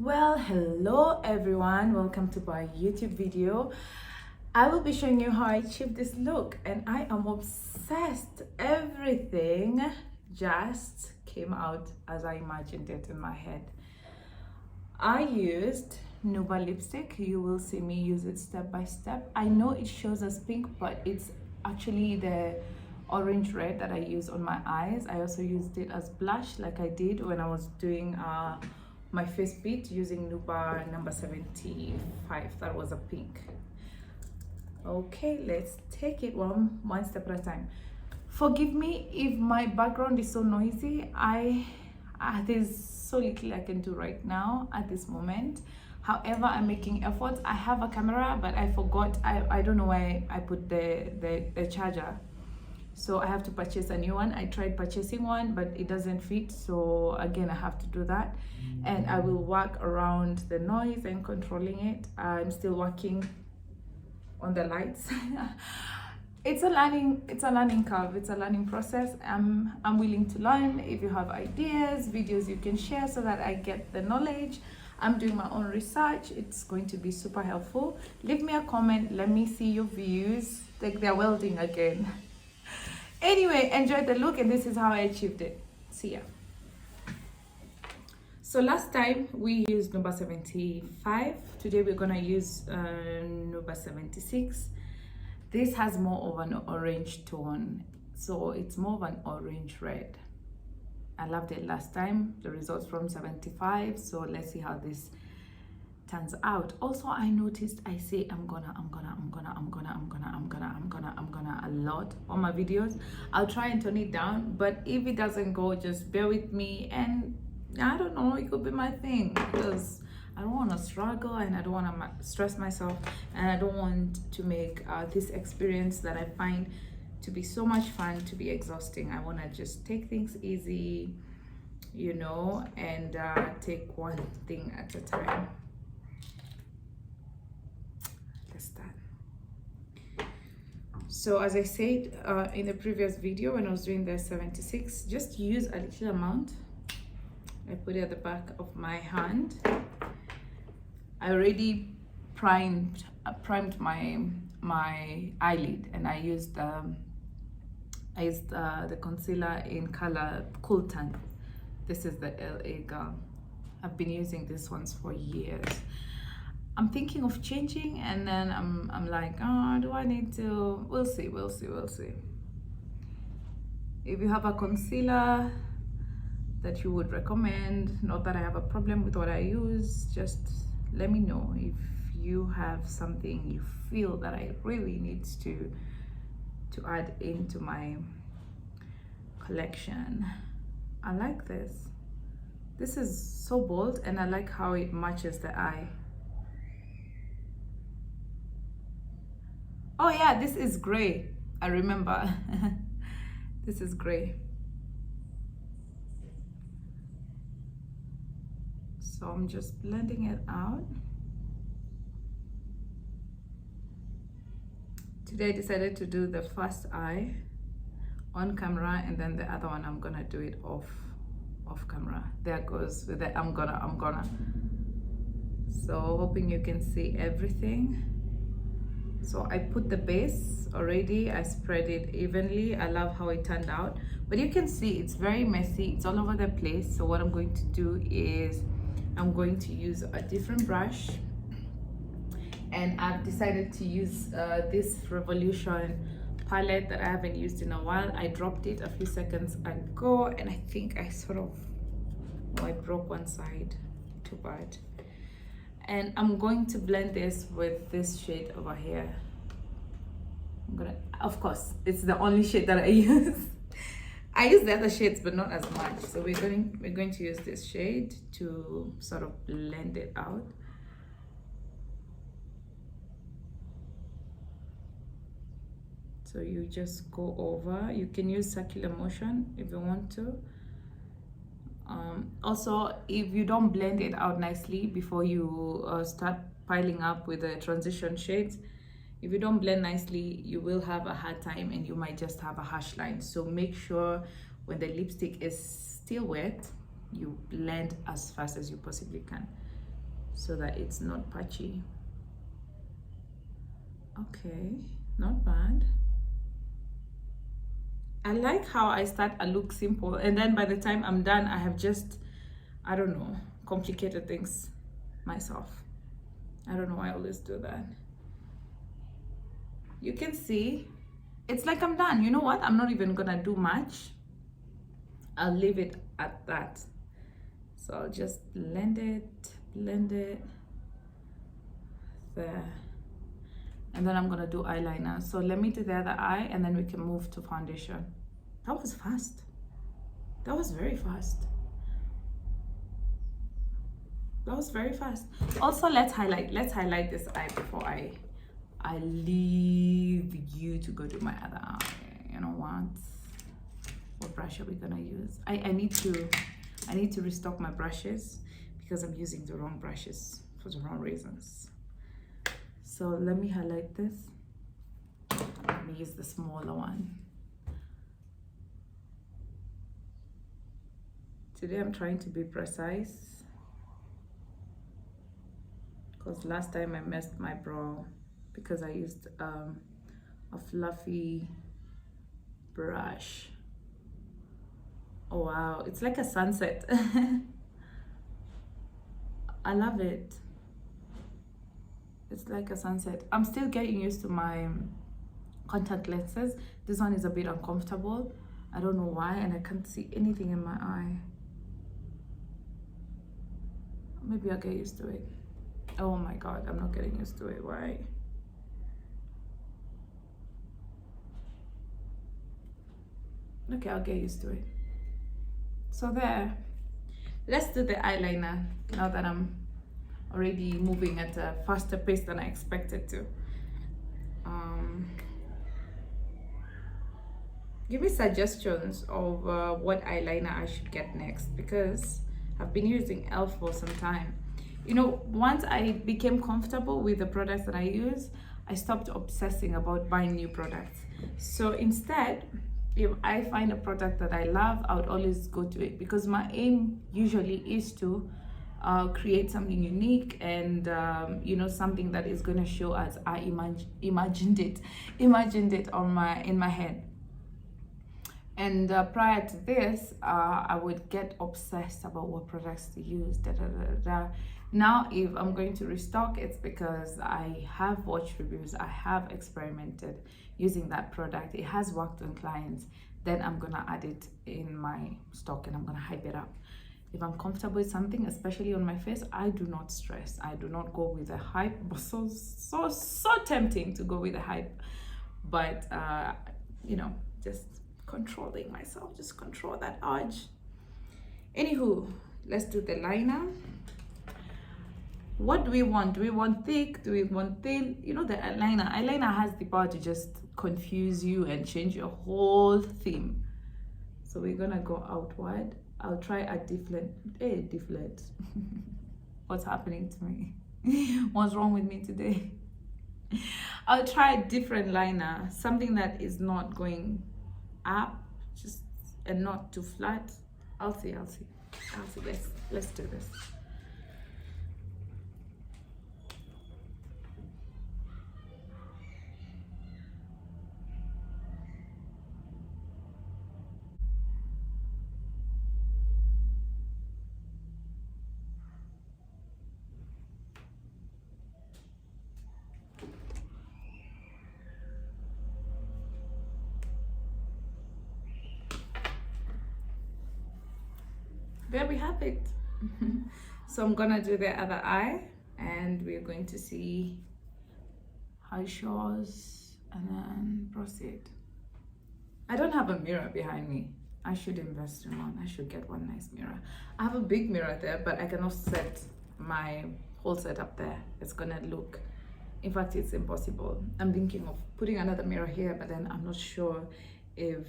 Well, hello everyone, welcome to my YouTube video. I will be showing you how I achieved this look, and I am obsessed. Everything just came out as I imagined it in my head. I used Nouba lipstick. You will see me use it step by step. I know it shows as pink, but it's actually the orange red that I use on my eyes. I also used it as blush like I did when I was doing my face beat using Nouba number 75. That was a pink. Okay, let's take it one step at a time. Forgive me if my background is so noisy. There's so little I can do right now at this moment. However, I'm making efforts. I have a camera, but I forgot. I don't know why I put the charger. So I have to purchase a new one. I tried purchasing one, but it doesn't fit. So again, I have to do that. And I will work around the noise and controlling it. I'm still working on the lights. It's a learning curve. It's a learning process. I'm willing to learn. If you have ideas, videos you can share so that I get the knowledge. I'm doing my own research. It's going to be super helpful. Leave me a comment. Let me see your views. Like they're welding again. Anyway, enjoy the look, and this is how I achieved it. See ya. So last time we used Nouba 75. Today we're gonna use Nouba 76. This has more of an orange tone, so it's more of an orange red. I loved it last time, the results from 75. So let's see how this turns out. Also, I noticed I say I'm gonna a lot on my videos. I'll try and tone it down, but if it doesn't go, just bear with me. And I don't know, it could be my thing, because I don't want to struggle and I don't want to stress myself, and I don't want to make this experience that I find to be so much fun to be exhausting. I want to just take things easy, you know, and take one thing at a time. So as I said in the previous video, when I was doing the 76, just use a little amount. I put it at the back of my hand. I already primed my eyelid, and I used the concealer in color Cool Tan. This is the LA Girl. I've been using these ones for years. I'm thinking of changing, and then I'm like, oh, do I need to? We'll see. If you have a concealer that you would recommend, not that I have a problem with what I use, just let me know. If you have something you feel that I really need to add into my collection. I like this. This is so bold, and I like how it matches the eye. Oh yeah, this is gray. I remember. This is gray. So I'm just blending it out. Today I decided to do the first eye on camera, and then the other one I'm gonna do it off camera. There goes with the I'm gonna. So hoping you can see everything. So I put the base already, I spread it evenly. I love how it turned out, but you can see it's very messy, it's all over the place. So what I'm going to do is I'm going to use a different brush, and I've decided to use this Revolution palette that I haven't used in a while. I dropped it a few seconds ago, and I think I I broke one side, too bad. And I'm going to blend this with this shade over here. Of course, it's the only shade that I use. I use the other shades, but not as much. So we're going to use this shade to sort of blend it out. So you just go over. You can use circular motion if you want to. Also, if you don't blend it out nicely before you start piling up with the transition shades, if you don't blend nicely, you will have a hard time, and you might just have a harsh line. So make sure when the lipstick is still wet, you blend as fast as you possibly can. so that it's not patchy. Okay, not bad. I like how I start a look simple and then by the time I'm done, I have just, I don't know, complicated things myself. I don't know why I always do that. You can see, it's like I'm done. You know what? I'm not even gonna do much. I'll leave it at that. So I'll just blend it there. And then I'm gonna do eyeliner. So let me do the other eye and then we can move to foundation. That was fast. That was very fast. That was very fast. Also, let's highlight this eye before I leave you to go do my other eye. You know what brush are we gonna use? I need to restock my brushes because I'm using the wrong brushes for the wrong reasons. So let me highlight this. Let me use the smaller one. Today I'm trying to be precise because last time I messed my brow because I used a fluffy brush. Oh wow, it's like a sunset. I love it. It's like a sunset. I'm still getting used to my contact lenses. This one is a bit uncomfortable. I don't know why, and I can't see anything in my eye. Maybe I'll get used to it. Oh my god, I'm not getting used to it. Why? Okay, I'll get used to it. So there. Let's do the eyeliner now that I'm already moving at a faster pace than I expected to. Give me suggestions of what eyeliner I should get next because I've been using e.l.f. for some time. You know, once I became comfortable with the products that I use, I stopped obsessing about buying new products. So instead, if I find a product that I love, I would always go to it because my aim usually is to create something unique and you know, something that is going to show as I imagined it in my head. And prior to this, I would get obsessed about what products to use. Now, if I'm going to restock, it's because I have watched reviews, I have experimented using that product. It has worked on clients. Then I'm gonna add it in my stock and I'm gonna hype it up. If I'm comfortable with something, especially on my face, I do not stress. I do not go with the hype. But so tempting to go with the hype, but you know, just controlling myself, just control that urge. Anywho, let's do the liner. What do we want? Do we want thick? Do we want thin? You know, the eyeliner has the power to just confuse you and change your whole theme. So we're gonna go outward. I'll try a different what's happening to me? What's wrong with me today? I'll try a different liner, something that is not going up just and not too flat. I'll see. Let's do this. There we have it. So I'm gonna do the other eye and we're going to see how it shows and then proceed. I don't have a mirror behind me. I should invest in one. I should get one nice mirror. I have a big mirror there, but I cannot set my whole setup there. It's gonna look, in fact, it's impossible. I'm thinking of putting another mirror here, but then I'm not sure if,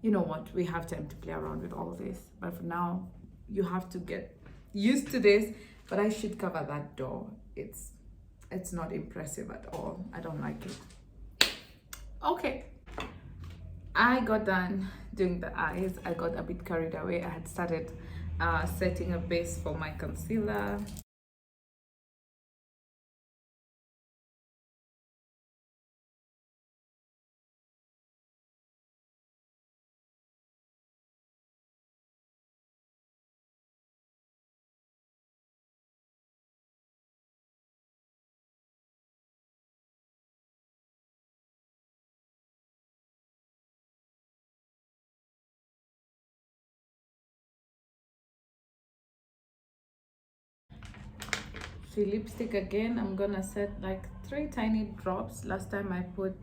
you know what, we have time to play around with all this. But for now, you have to get used to this. But I should cover that door. It's not impressive at all. I don't like it. Okay, I got done doing the eyes. I got a bit carried away. I had started setting a base for my concealer. the lipstick again. I'm gonna set like 3 tiny drops. Last time I put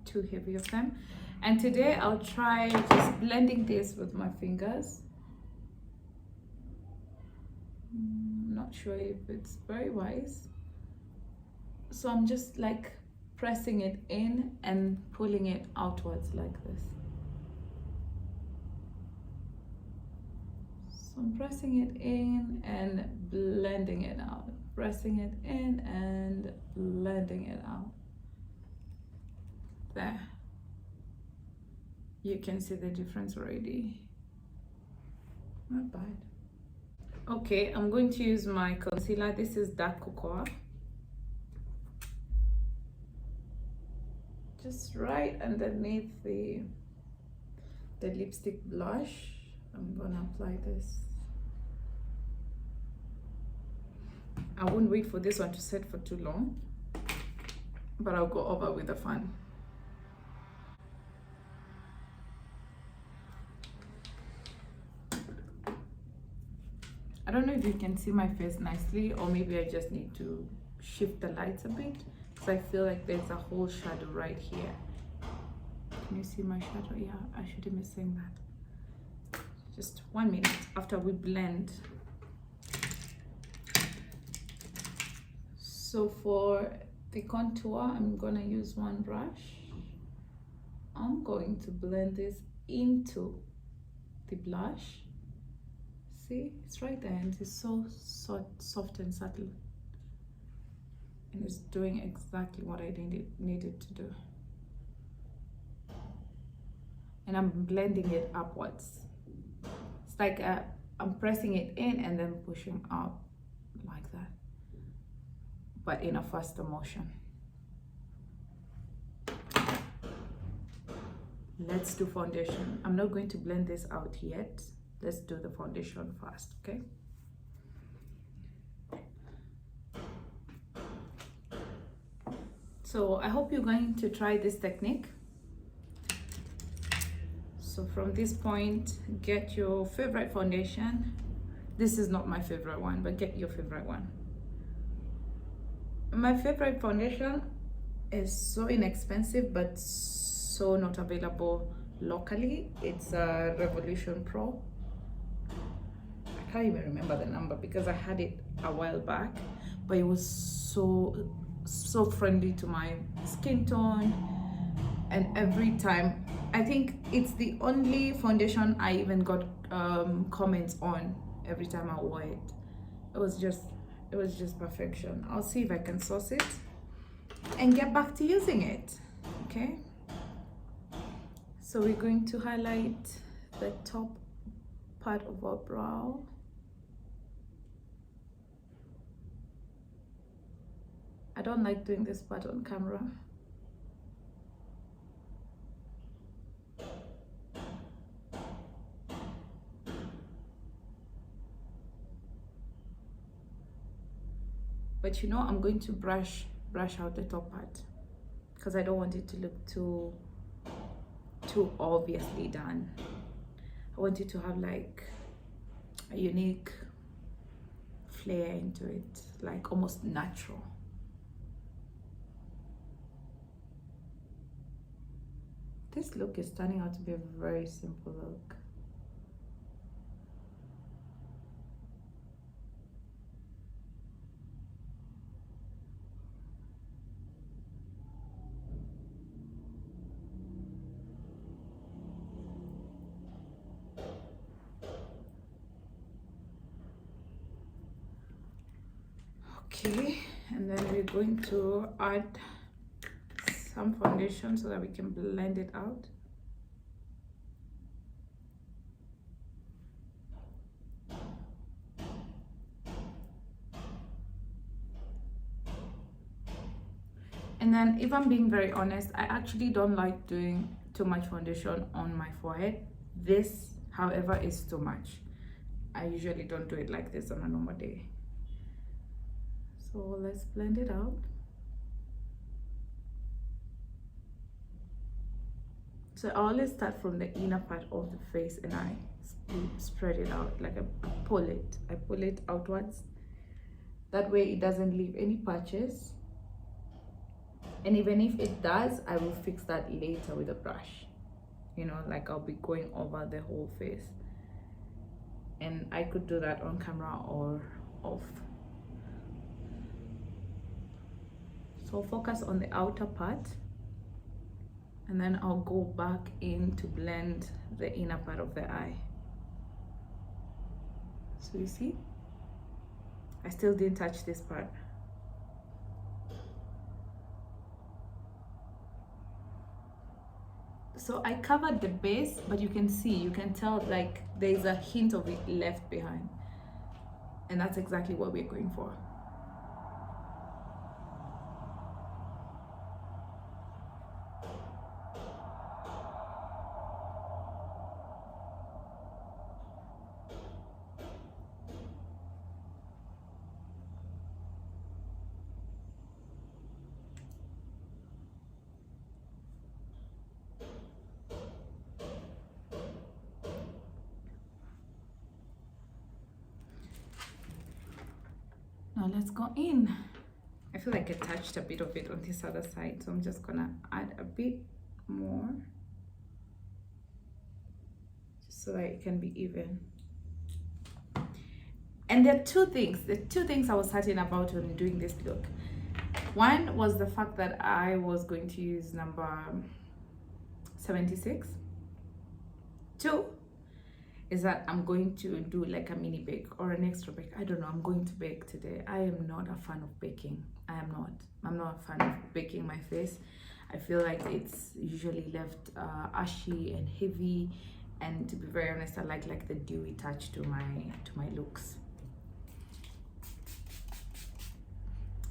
too heavy of them. And today I'll try just blending this with my fingers. I'm not sure if it's very wise. So I'm just like pressing it in and pulling it outwards like this. So I'm pressing it in and blending it out. Pressing it in and blending it out. There. You can see the difference already. Not bad. Okay, I'm going to use my concealer. This is dark cocoa. Just right underneath the lipstick blush. I'm gonna apply this. I won't wait for this one to set for too long, but I'll go over with a fan. I don't know if you can see my face nicely, or maybe I just need to shift the lights a bit, because I feel like there's a whole shadow right here. Can you see my shadow? Yeah, I shouldn't be saying that. Just 1 minute after we blend. So for the contour, I'm gonna use one brush. I'm going to blend this into the blush. See, it's right there, and it's so soft and subtle, and it's doing exactly what I needed to do. And I'm blending it upwards. It's like I'm pressing it in and then pushing up like that, but in a faster motion. Let's do foundation. I'm not going to blend this out yet. Let's do the foundation first, okay? So I hope you're going to try this technique. So from this point, get your favorite foundation. This is not my favorite one, but get your favorite one. My favorite foundation is so inexpensive, but so not available locally. It's a Revolution Pro. I can't even remember the number because I had it a while back, but it was so friendly to my skin tone. And every time, I think it's the only foundation I even got comments on every time I wore it. It was just perfection. I'll see if I can source it and get back to using it. Okay, so we're going to highlight the top part of our brow. I don't like doing this part on camera. But you know, I'm going to brush out the top part because I don't want it to look too obviously done. I want it to have like a unique flair into it, like almost natural. This look is turning out to be a very simple look. Okay, and then we're going to add some foundation so that we can blend it out. And then, if I'm being very honest, I actually don't like doing too much foundation on my forehead. This, however, is too much. I usually don't do it like this on a normal day. So let's blend it out. So I always start from the inner part of the face and I spread it out, like I pull it outwards. That way it doesn't leave any patches. And even if it does, I will fix that later with a brush. You know, like I'll be going over the whole face. And I could do that on camera or off. So focus on the outer part. And then I'll go back in to blend the inner part of the eye. So you see, I still didn't touch this part. So I covered the base, but you can see, you can tell like there's a hint of it left behind. And that's exactly what we're going for. Now let's go in. I feel like I touched a bit of it on this other side, so I'm just gonna add a bit more just so that it can be even. And there are two things I was certain about when doing this look. One was the fact that I was going to use number 76. Two is that I'm going to do like a mini bake or an extra bake. I don't know, I'm going to bake today. I am not a fan of baking. I'm not a fan of baking my face. I feel like it's usually left ashy and heavy, and to be very honest, I like the dewy touch to my looks.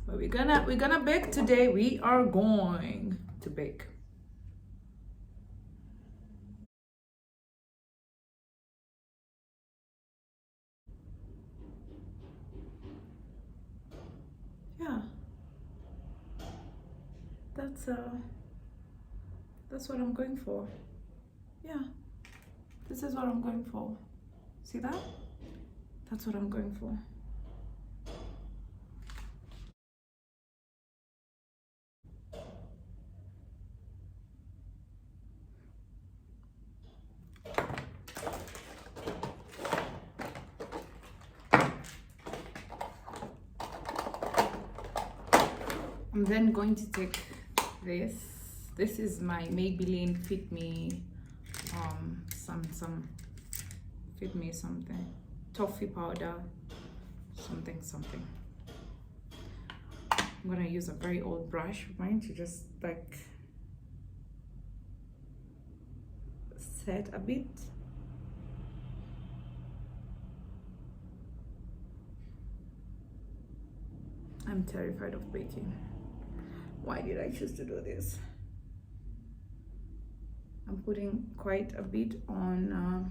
But we're gonna bake today. We are going to bake. Yeah, that's what I'm going for. Yeah, this is what I'm going for. See that? That's what I'm going for. I'm then going to take this. This is my Maybelline Fit Me some Fit Me something toffee powder something. I'm gonna use a very old brush of mine to just like set a bit. I'm terrified of baking. Why did I choose to do this? I'm putting quite a bit on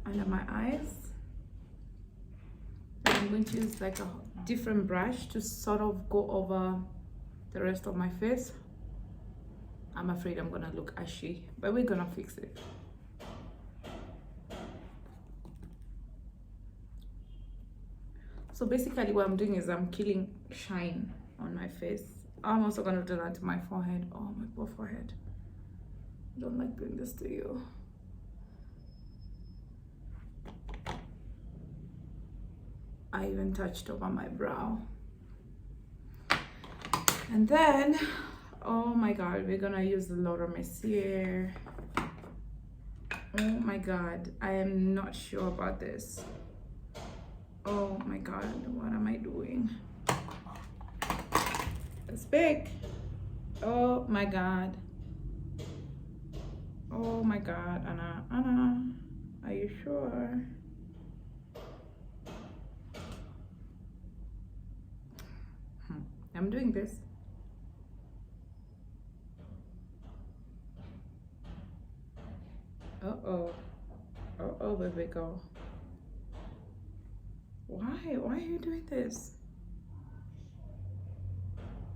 under my eyes. And I'm going to use like a different brush to sort of go over the rest of my face. I'm afraid I'm gonna look ashy, but we're gonna fix it. So basically what I'm doing is I'm killing shine on my face. I'm also gonna do that to my forehead. Oh, my poor forehead. I don't like doing this to you. I even touched over my brow. And then, oh my God, we're gonna use the Laura Mercier. Oh my God, I am not sure about this. Oh my God, what am I doing? It's big. Oh my God. Oh my God, Anna, are you sure? I'm doing this. Uh-oh, baby girl. Why are you doing this?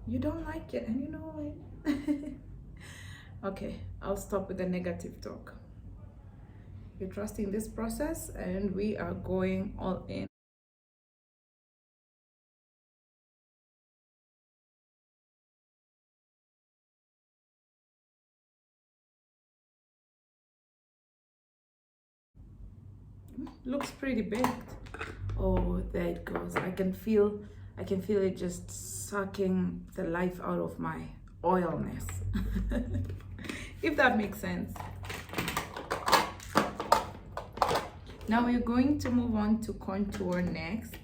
You don't like it, and you know it. Okay, I'll stop with the negative talk. We're trusting this process and we are going all in. Looks pretty baked. Oh, there it goes. I can feel it just sucking the life out of my oilness. If that makes sense. Now we're going to move on to contour next.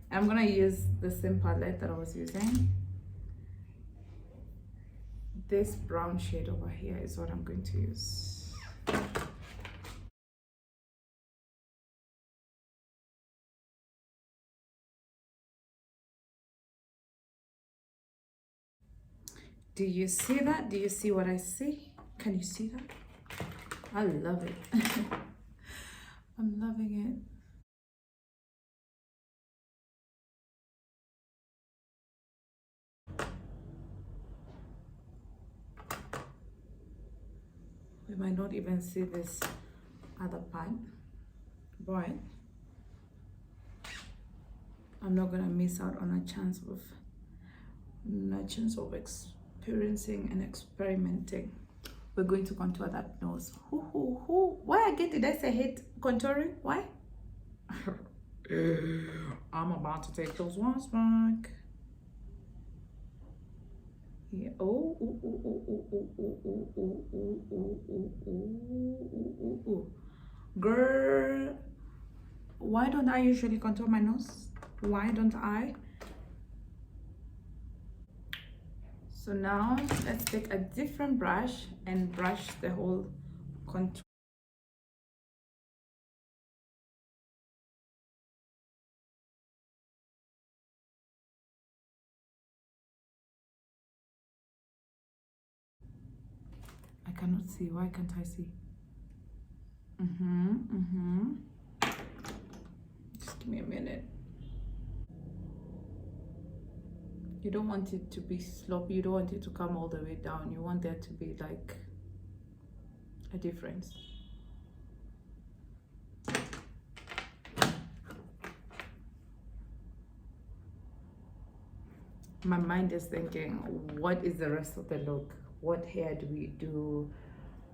I'm gonna use the same palette that I was using. This brown shade over here is what I'm going to use. Do you see that? Do you see what I see? Can you see that? I love it. I'm loving it. We might not even see this other part, but I'm not gonna miss out on a chance of experiencing and experimenting. We're going to contour that nose. Why again did I say hate contouring? Why? I'm about to take those ones back. Yeah. Girl, why don't I usually contour my nose? Why don't I? So now let's take a different brush and brush the whole contour. I cannot see. Why can't I see? Just give me a minute. You don't want it to be sloppy. You don't want it to come all the way down. You want there to be like a difference. My mind is thinking, what is the rest of the look? What hair do we do?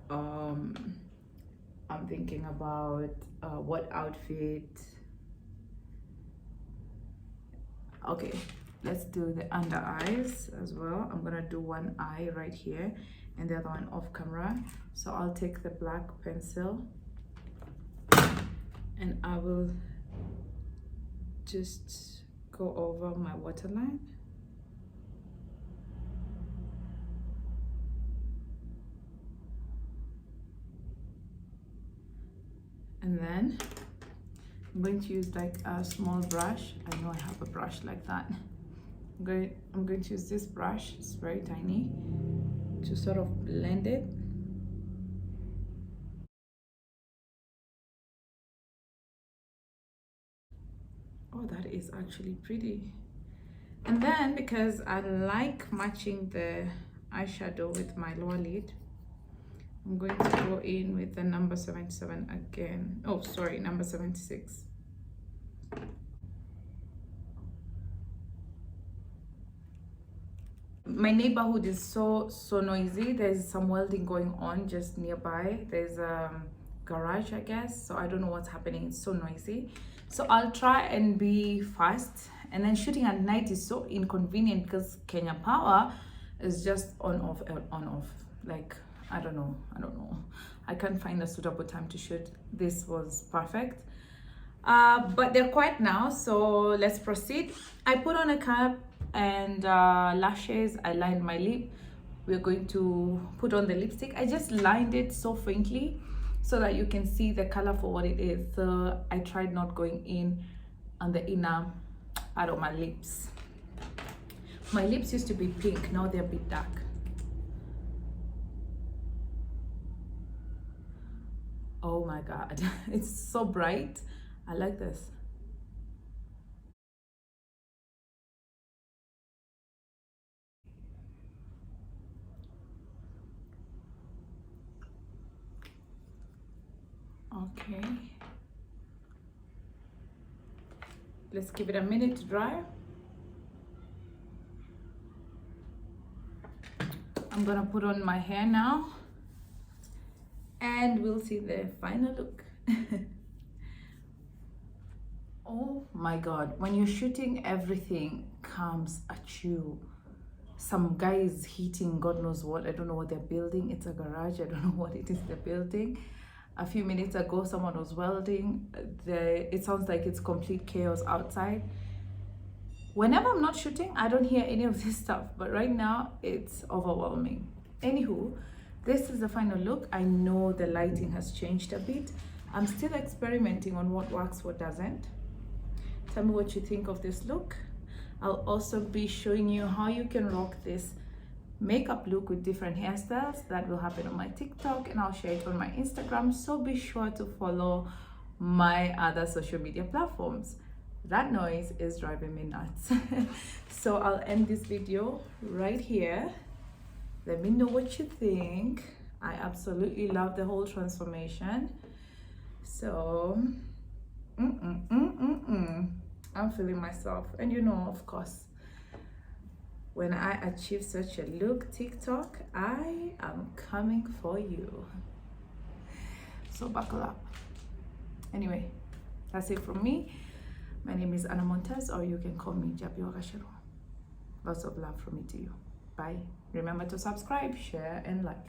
I'm thinking about what outfit. Okay, let's do the under eyes as well. I'm gonna do one eye right here and the other one off camera. So I'll take the black pencil and I will just go over my waterline. And then I'm going to use like a small brush. I know I have a brush like that. I'm going to use this brush, it's very tiny, to sort of blend it. Oh, that is actually pretty. And then because I like matching the eyeshadow with my lower lid, I'm going to go in with the number 77 again. Oh, sorry, number 76. My neighborhood is so noisy. There's some welding going on just nearby. There's a garage, I guess. So I don't know what's happening. It's so noisy. So I'll try and be fast. And then shooting at night is so inconvenient because Kenya Power is just on off on off. Like I don't know. I can't find a suitable time to shoot. This was perfect. But they're quiet now, so let's proceed. I put on a cap and lashes. I lined my lip. We're going to put on the lipstick. I just lined it so faintly so that you can see the color for what it is. So I tried not going in on the inner part of my lips. My lips used to be pink, now they're a bit dark. Oh my god, it's so bright. I like this. Okay. Let's give it a minute to dry. I'm gonna put on my hair now and we'll see the final look. Oh my God, when you're shooting, everything comes at you. Some guy is heating God knows what. I don't know what they're building. It's a garage. I don't know what it is they're building. A few minutes ago, someone was welding. It sounds like it's complete chaos outside. Whenever I'm not shooting, I don't hear any of this stuff. But right now, it's overwhelming. Anywho, this is the final look. I know the lighting has changed a bit. I'm still experimenting on what works, what doesn't. Tell me what you think of this look. I'll also be showing you how you can rock this makeup look with different hairstyles. That will happen on my TikTok and I'll share it on my Instagram. So be sure to follow my other social media platforms. That noise is driving me nuts. So I'll end this video right here. Let me know what you think. I absolutely love the whole transformation. So I'm feeling myself, and you know, of course, when I achieve such a look, TikTok, I am coming for you. So buckle up. Anyway, that's it from me. My name is Anna Montez, or you can call me Jabi Wakashiro. Lots of love from me to you. Bye. Remember to subscribe, share, and like.